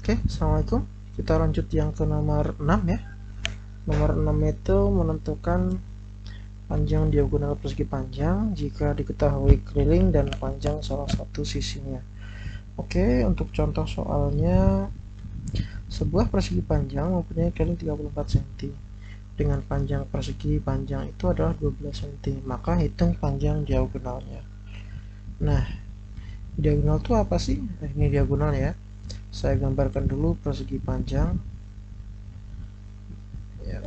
Oke, assalamualaikum. Kita lanjut yang ke nomor 6 ya. Nomor 6 itu menentukan panjang diagonal persegi panjang jika diketahui keliling dan panjang salah satu sisinya. Oke, untuk contoh soalnya, sebuah persegi panjang mempunyai keliling 34 cm. Dengan panjang persegi panjang itu adalah 12 cm, maka hitung panjang diagonalnya. Nah, diagonal itu apa sih? Ini diagonal ya. Saya gambarkan dulu persegi panjang. Ya,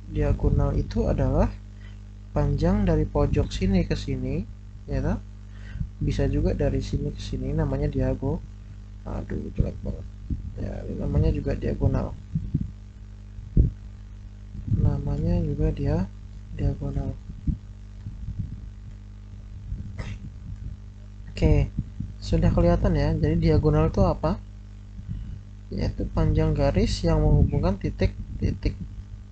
diagonal itu adalah panjang dari pojok sini ke sini, ya kan? Bisa juga dari sini ke sini, namanya diagonal. Aduh, jelek banget. Ya, ini namanya juga diagonal. Namanya juga diagonal. Oke, sudah kelihatan ya. Jadi diagonal itu apa? Yaitu panjang garis yang menghubungkan titik-titik.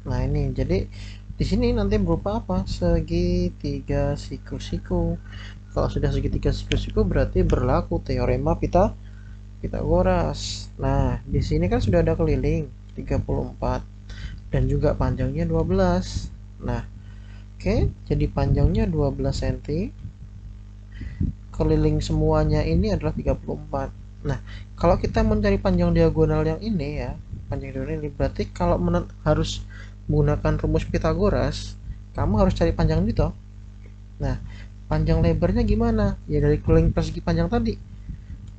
Nah, ini. Jadi di sini nanti berupa apa? Segitiga siku-siku. Kalau sudah segitiga siku-siku berarti berlaku teorema Pitagoras. Nah, di sini kan sudah ada keliling 34 dan juga panjangnya 12. Nah, oke, jadi panjangnya 12 cm. Keliling semuanya ini adalah 34. Nah, kalau kita mencari panjang diagonal yang ini ya, panjang diagonal ini berarti kalau harus menggunakan rumus Pitagoras, kamu harus cari panjang itu. Nah, panjang lebarnya gimana? Ya dari keliling persegi panjang tadi.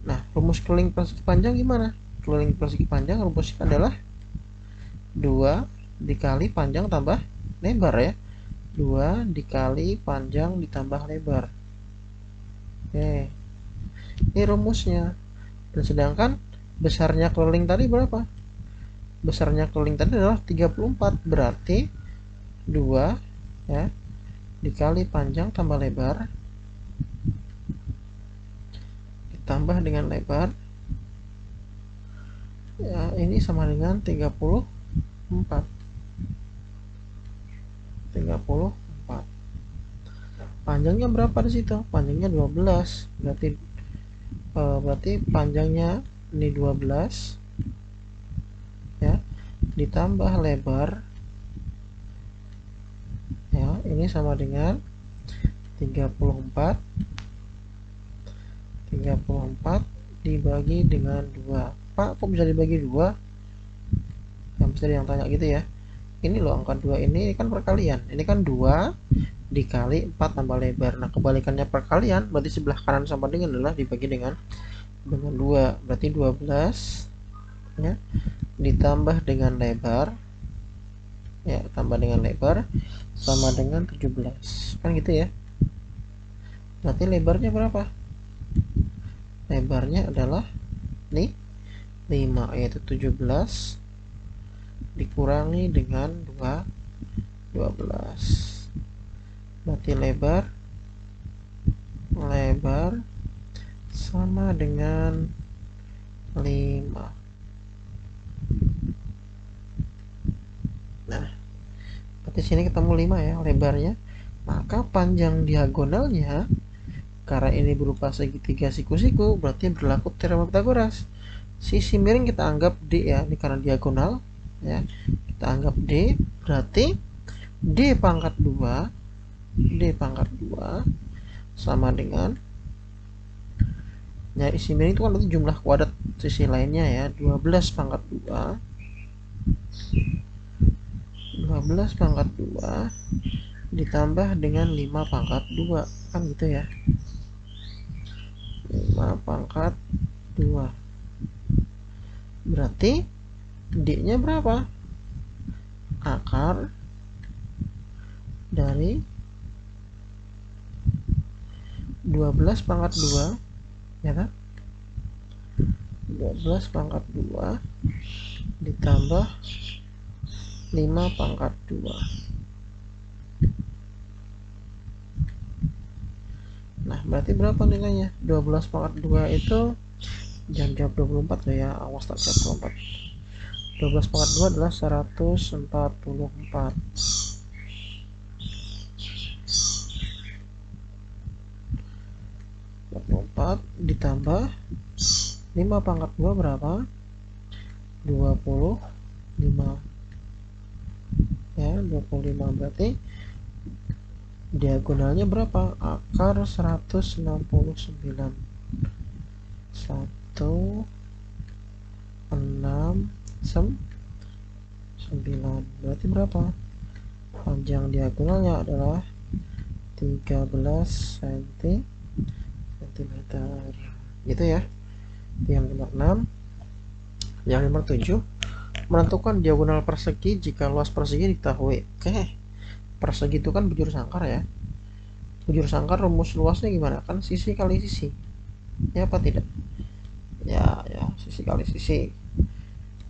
Nah, rumus keliling persegi panjang gimana? Keliling persegi panjang rumusnya adalah 2 dikali panjang tambah lebar ya. 2 dikali panjang ditambah lebar. Oke, ini rumusnya. Dan sedangkan besarnya keliling tadi berapa? Besarnya keliling tadi adalah 34. Berarti 2 ya dikali panjang tambah lebar ditambah dengan lebar, ya ini sama dengan 34. Panjangnya berapa di situ? Panjangnya 12. Berarti panjangnya ini 12 ya ditambah lebar, ya ini sama dengan 34 dibagi dengan 2. Pak, kok bisa dibagi 2? Yang bisa yang tanya gitu ya. Ini loh angka 2 ini kan perkalian. Ini kan 2 dikali 4 tambah lebar. Nah, kebalikannya perkalian berarti sebelah kanan sama dengan adalah dibagi dengan 2. Berarti 12 ya ditambah dengan lebar, ya tambah dengan lebar sama dengan 17. Kan gitu ya. Berarti lebarnya berapa? Lebarnya adalah nih 5, yaitu 17 dikurangi dengan 12. Berarti lebar sama dengan 5. Nah, berarti sini ketemu 5 ya lebarnya. Maka panjang diagonalnya, karena ini berupa segitiga siku-siku, berarti berlaku teorema Pitagoras. Sisi miring kita anggap D ya, ini karena diagonal ya. Kita anggap D, berarti D pangkat 2 sama dengan, ya isi miring itu kan berarti jumlah kuadrat sisi lainnya ya, 12 pangkat 2 ditambah dengan 5 pangkat 2, kan gitu ya. 5 pangkat 2 berarti D nya berapa? Akar dari 12 pangkat 2 ya kan, 12 pangkat 2 ditambah 5 pangkat 2. Nah, berarti berapa nilainya? 12 pangkat 2 itu, jangan jawab 24 loh ya, awas tak jawab 24. 12 pangkat 2 adalah 144. 44 ditambah 5 pangkat 2 berapa? 25 ya, 25 berarti diagonalnya berapa? Akar 169, 169 berarti berapa? Panjang diagonalnya adalah 13 cm gitu ya. Yang nomor 6. Yang nomor 7, menentukan diagonal persegi jika luas persegi diketahui. Oke, persegi itu kan bujur sangkar ya. Bujur sangkar rumus luasnya gimana? Kan sisi kali sisi, ya apa tidak? Ya, sisi kali sisi.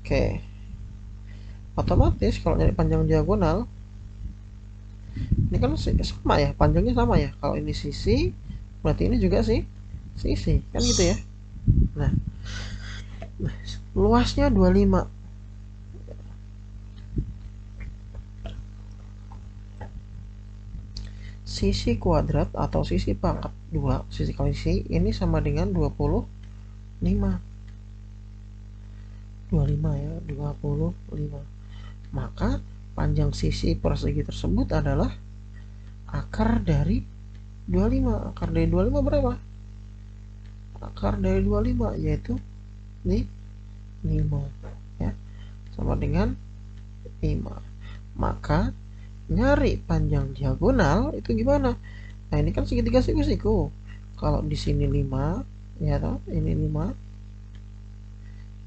Oke, otomatis kalau nyari panjang diagonal ini kan sama ya, panjangnya sama ya. Kalau ini sisi berarti ini juga sih sisi, kan gitu ya. Nah, luasnya 25. Sisi kuadrat atau sisi pangkat 2, sisi kali sisi ini sama dengan 25. 25 ya, 25. Maka panjang sisi persegi tersebut adalah akar dari 25. Akar dari 25 berapa? Akar dari 25 yaitu 5 ya, sama dengan 5. Maka nyari panjang diagonal itu gimana? Nah, ini kan segitiga siku-siku. Kalau di sini 5 ya toh, ini 5.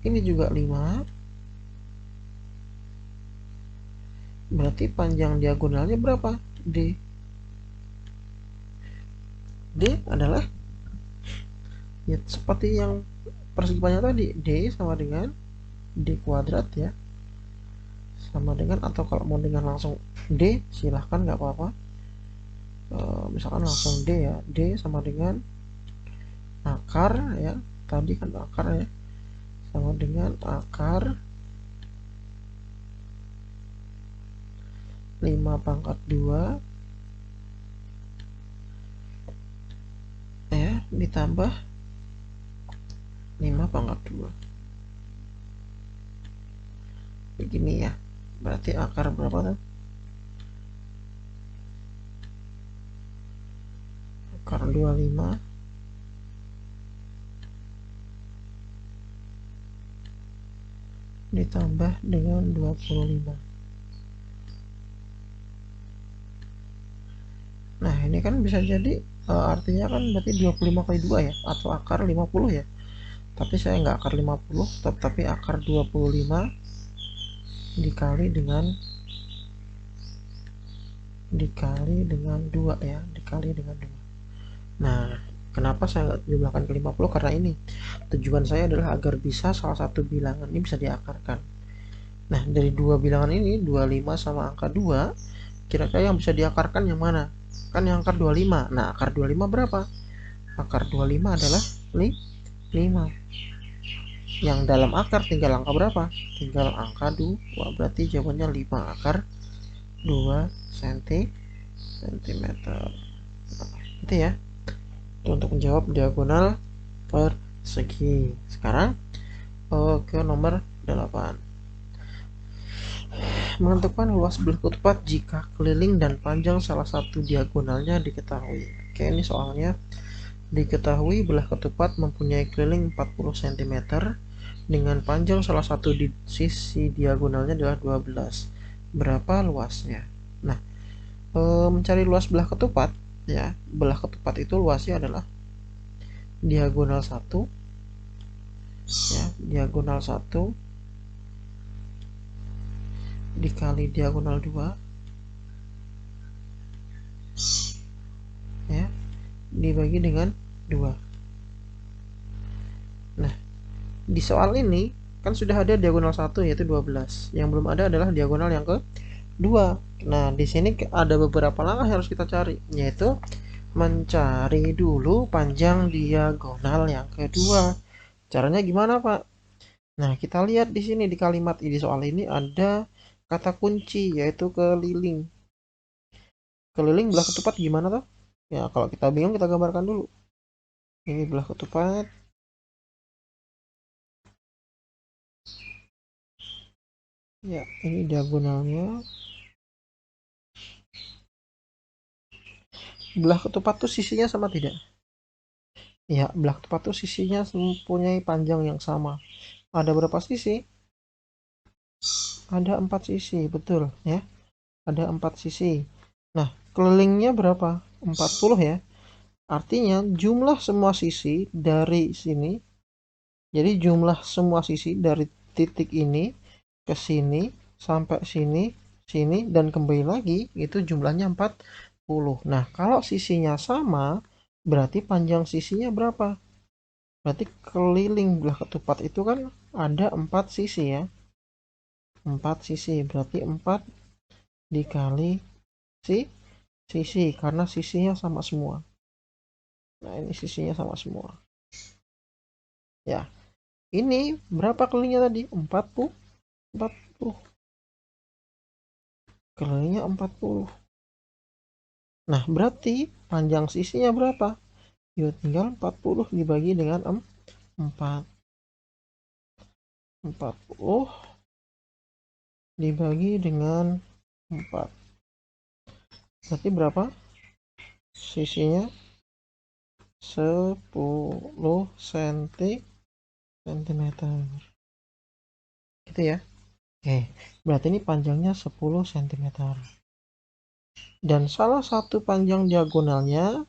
Ini juga 5. Berarti panjang diagonalnya berapa? D. D adalah ya seperti yang persegi panjang tadi, D sama dengan D kuadrat ya, sama dengan, atau kalau mau dengan langsung D silahkan, nggak apa-apa. Misalkan langsung D ya, D sama dengan akar ya, tadi kan akar ya, sama dengan akar 5 pangkat 2 ya, ditambah 5 pangkat 2 begini ya. Berarti akar berapa tuh? Akar 25 ditambah dengan 25. Nah, ini kan bisa jadi artinya kan berarti 25 kali 2 ya, atau akar 50 ya. Tapi saya nggak akar 50, tapi akar 25 dikali dengan 2 ya, dikali dengan 2. Nah, kenapa saya nggak jumlahkan ke 50? Karena ini tujuan saya adalah agar bisa salah satu bilangan ini bisa diakarkan. Nah, dari dua bilangan ini 25 sama angka 2, kira-kira yang bisa diakarkan yang mana? Kan yang akar 25. Nah, akar 25 berapa? Akar 25 adalah 5. Yang dalam akar tinggal angka berapa? Tinggal angka 2. Berarti jawabannya 5 akar 2 cm. Nah, itu ya. Itu untuk menjawab diagonal persegi. Sekarang ke nomor 8. Menentukan luas belah ketupat jika keliling dan panjang salah satu diagonalnya diketahui. Oke, ini soalnya diketahui belah ketupat mempunyai keliling 40 cm dengan panjang salah satu di sisi diagonalnya adalah 12. Berapa luasnya? Nah, mencari luas belah ketupat ya, belah ketupat itu luasnya adalah diagonal 1 ya, diagonal 1 dikali diagonal 2 ya, dibagi dengan 2. Nah, di soal ini kan sudah ada diagonal 1 yaitu 12. Yang belum ada adalah diagonal yang ke 2. Nah, di sini ada beberapa langkah yang harus kita cari, yaitu mencari dulu panjang diagonal yang kedua. Caranya gimana, Pak? Nah, kita lihat di sini di kalimat ini, soal ini ada kata kunci yaitu keliling. Keliling belah ketupat gimana tuh? Ya, kalau kita bingung kita gambarkan dulu. Ini belah ketupat. Ya, ini diagonalnya. Belah ketupat tuh sisinya sama tidak? Ya, belah ketupat tuh sisinya mempunyai panjang yang sama. Ada berapa sisi? Ada 4 sisi, betul ya. Ada 4 sisi. Nah, kelilingnya berapa? 40 ya. Artinya jumlah semua sisi dari sini, jadi jumlah semua sisi dari titik ini ke sini sampai sini, sini dan kembali lagi itu jumlahnya 40. Nah, kalau sisinya sama, berarti panjang sisinya berapa? Berarti keliling belah ketupat itu kan ada 4 sisi ya. 4 sisi berarti 4 dikali si sisi karena sisinya sama semua. Nah, ini sisinya sama semua. Ya, ini berapa kelilingnya tadi? 40. 40. Kelilingnya 40. Nah, berarti panjang sisinya berapa? Ya, tinggal 40 dibagi dengan 4. 40 dibagi dengan 4. Berarti berapa? Sisinya 10 cm. Gitu ya. Oke, berarti ini panjangnya 10 cm. Dan salah satu panjang diagonalnya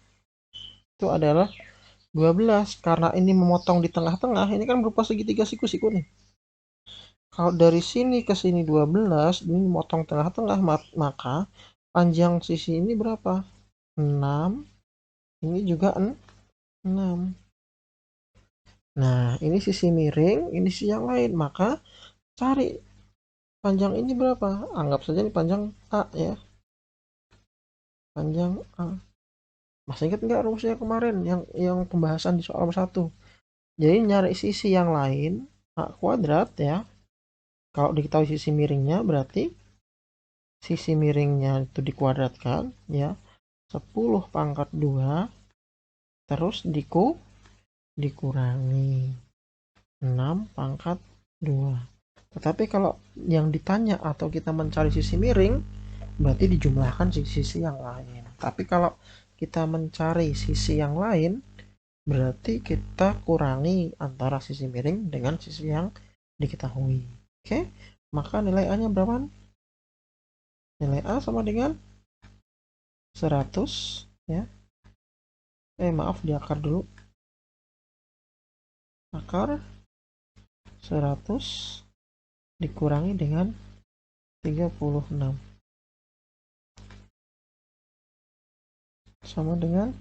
itu adalah 12. Karena ini memotong di tengah-tengah, ini kan berupa segitiga siku-siku nih. Kalau dari sini ke sini 12, ini memotong tengah-tengah, maka panjang sisi ini berapa? 6. Ini juga 6. Nah, ini sisi miring, ini sisi yang lain. Maka cari panjang ini berapa? Anggap saja ini panjang A ya. Panjang A. Masih ingat nggak rumusnya kemarin yang pembahasan di soal 1? Jadi nyari sisi yang lain, A kuadrat ya. Kalau diketahui sisi miringnya berarti sisi miringnya itu dikuadratkan ya. 10 pangkat 2 terus dikurangi 6 pangkat 2. Tetapi kalau yang ditanya atau kita mencari sisi miring, berarti dijumlahkan sisi yang lain. Tapi kalau kita mencari sisi yang lain, berarti kita kurangi antara sisi miring dengan sisi yang diketahui. Oke, maka nilai A-nya berapa? Nilai A sama dengan 100 ya. Maaf, di akar dulu. Akar 100 dikurangi dengan 36 sama dengan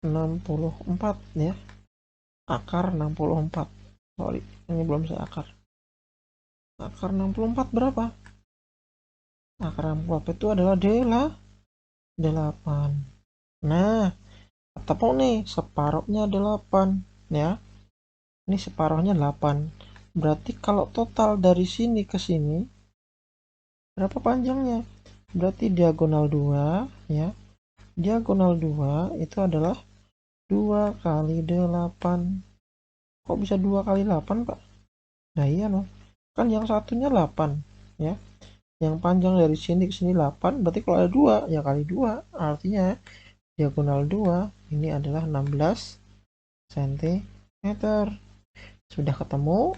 64 ya. Akar 64. Sorry, ini belum saya akar. Akar 64 berapa? Akar 64 itu adalah 8. Nah, ketemu nih, separuhnya 8 ya. Ini separuhnya 8. Berarti kalau total dari sini ke sini berapa panjangnya? Berarti diagonal 2 ya. Diagonal 2 itu adalah 2 kali 8. Kok bisa 2 kali 8, Pak? Nah, iya loh. Kan yang satunya 8 ya. Yang panjang dari sini ke sini 8, berarti kalau ada 2 ya kali 2. Artinya diagonal 2 ini adalah 16 cm. Sudah ketemu.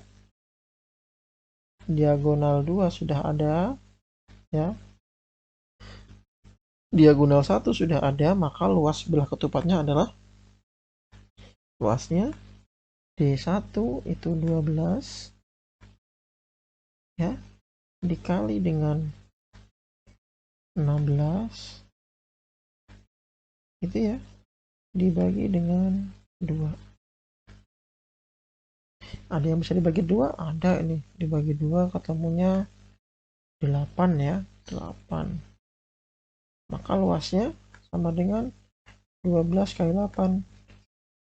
Diagonal 2 sudah ada ya. Diagonal 1 sudah ada, maka luas belah ketupatnya adalah luasnya D1 itu 12 ya, dikali dengan 16 itu ya, dibagi dengan 2. Ada yang bisa dibagi 2? Ada, ini dibagi 2 ketemunya 8 ya, 8. Maka luasnya sama dengan 12 kali 8,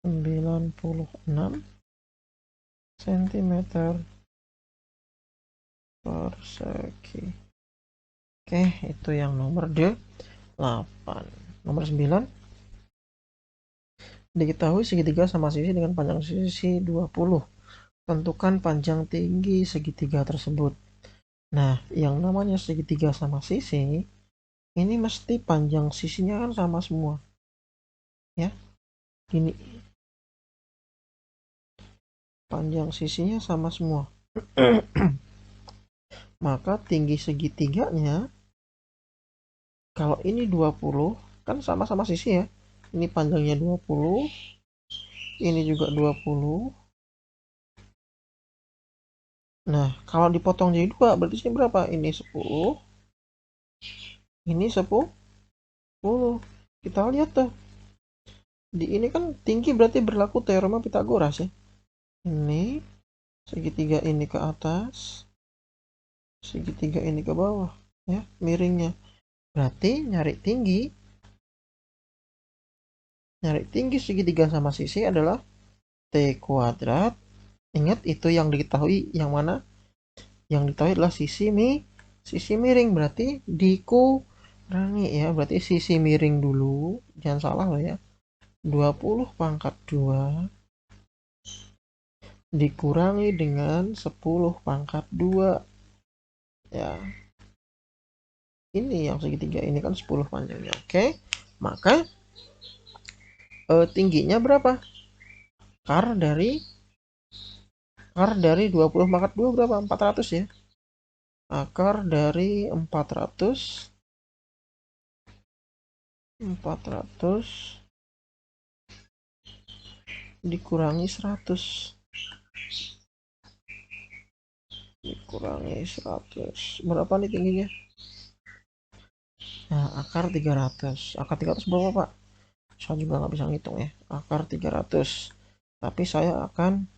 96 cm persegi. Oke, itu yang nomor D8. Nomor 9, diketahui segitiga sama sisi dengan panjang sisi 20. Tentukan panjang tinggi segitiga tersebut. Nah, yang namanya segitiga sama sisi, ini mesti panjang sisinya kan sama semua, ya. Ini panjang sisinya sama semua. Maka tinggi segitiganya, kalau ini 20, kan sama-sama sisi ya. Ini panjangnya 20, ini juga 20. Nah, kalau dipotong jadi 2, berarti sini berapa? Ini 10, ini 10. Kita lihat tuh. Di ini kan tinggi berarti berlaku teorema Pitagoras ya. Ini segitiga ini ke atas, segitiga ini ke bawah, ya, miringnya. Berarti nyari tinggi segitiga sama sisi adalah T kuadrat. Ingat itu yang diketahui yang mana? Yang diketahui adalah sisi miring, berarti dikurangi ya. Berarti sisi miring dulu, jangan salah loh ya. 20 pangkat 2 dikurangi dengan 10 pangkat 2 ya. Ini yang segitiga ini kan 10 panjangnya. Oke. Maka tingginya berapa? Akar dari 20 pangkat 2 berapa? 400 ya. Akar dari 400 dikurangi 100. Dikurangi 100. Berapa nih tingginya? Nah, akar 300. Akar 300 berapa, Pak? Saya juga nggak bisa ngitung ya. Akar 300. Tapi saya akan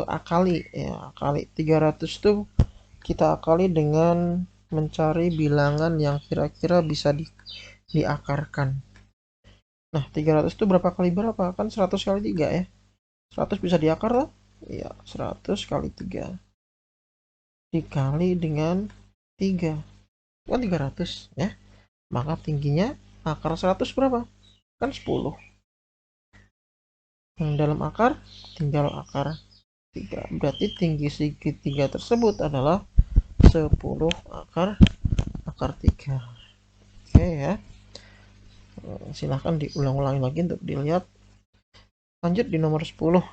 akali ya. Akali 300 tuh kita akali dengan mencari bilangan yang kira-kira bisa diakarkan. Nah, 300 itu berapa kali berapa? Kan 100 kali 3 ya. 100 bisa diakar lah? Iya, 100 kali 3 dikali dengan 3. Kan 300 ya. Maka tingginya akar 100 berapa? Kan 10. Yang dalam akar tinggal akar 3. Berarti tinggi segitiga tersebut adalah 10 akar akar 3. Oke ya. Silahkan diulang-ulangi lagi untuk dilihat. Lanjut di nomor 10.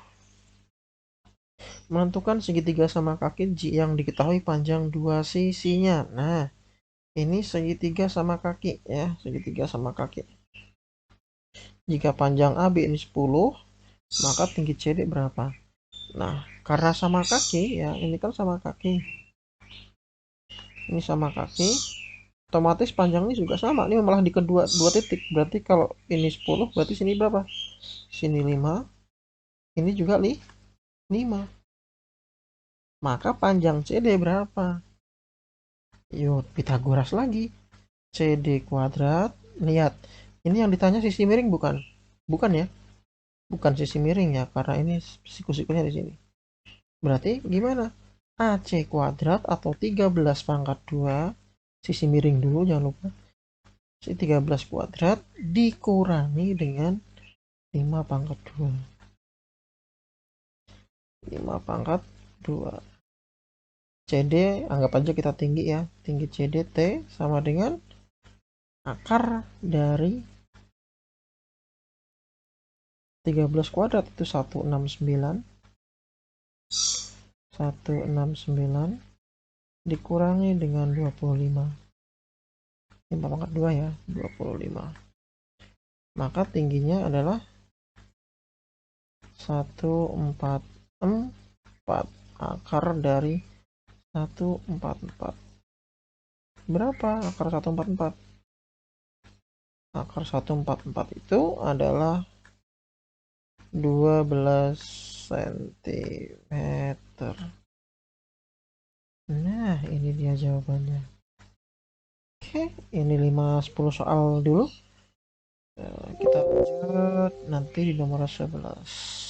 Menentukan segitiga sama kaki yang diketahui panjang dua sisinya. Nah, ini segitiga sama kaki ya, segitiga sama kaki. Jika panjang AB ini 10, maka tinggi CD berapa? Nah, karena sama kaki ya, ini kan sama kaki. Ini sama kaki, otomatis panjangnya juga sama. Ini malah di kedua dua titik. Berarti kalau ini 10, berarti sini berapa? Sini 5, ini juga 5. Maka panjang CD berapa? Yuk, Pitagoras lagi. CD kuadrat. Lihat, ini yang ditanya sisi miring bukan? Bukan ya? Bukan sisi miring ya, karena ini siku-sikunya di sini. Berarti gimana? AC kuadrat atau 13 pangkat 2, sisi miring dulu jangan lupa. Si 13 kuadrat dikurangi dengan 5 pangkat 2. 5 pangkat 2. CD anggap aja kita tinggi ya. Tinggi CD T sama dengan akar dari 13 kuadrat itu 169. 169 dikurangi dengan 25. 5 pangkat 2 ya, 25. Maka tingginya adalah 144. Akar dari 144. Berapa akar 144? Akar 144 itu adalah 12 cm. Nah, ini dia jawabannya. Oke, ini 5-10 soal dulu. Kita lanjut nanti di nomor 11.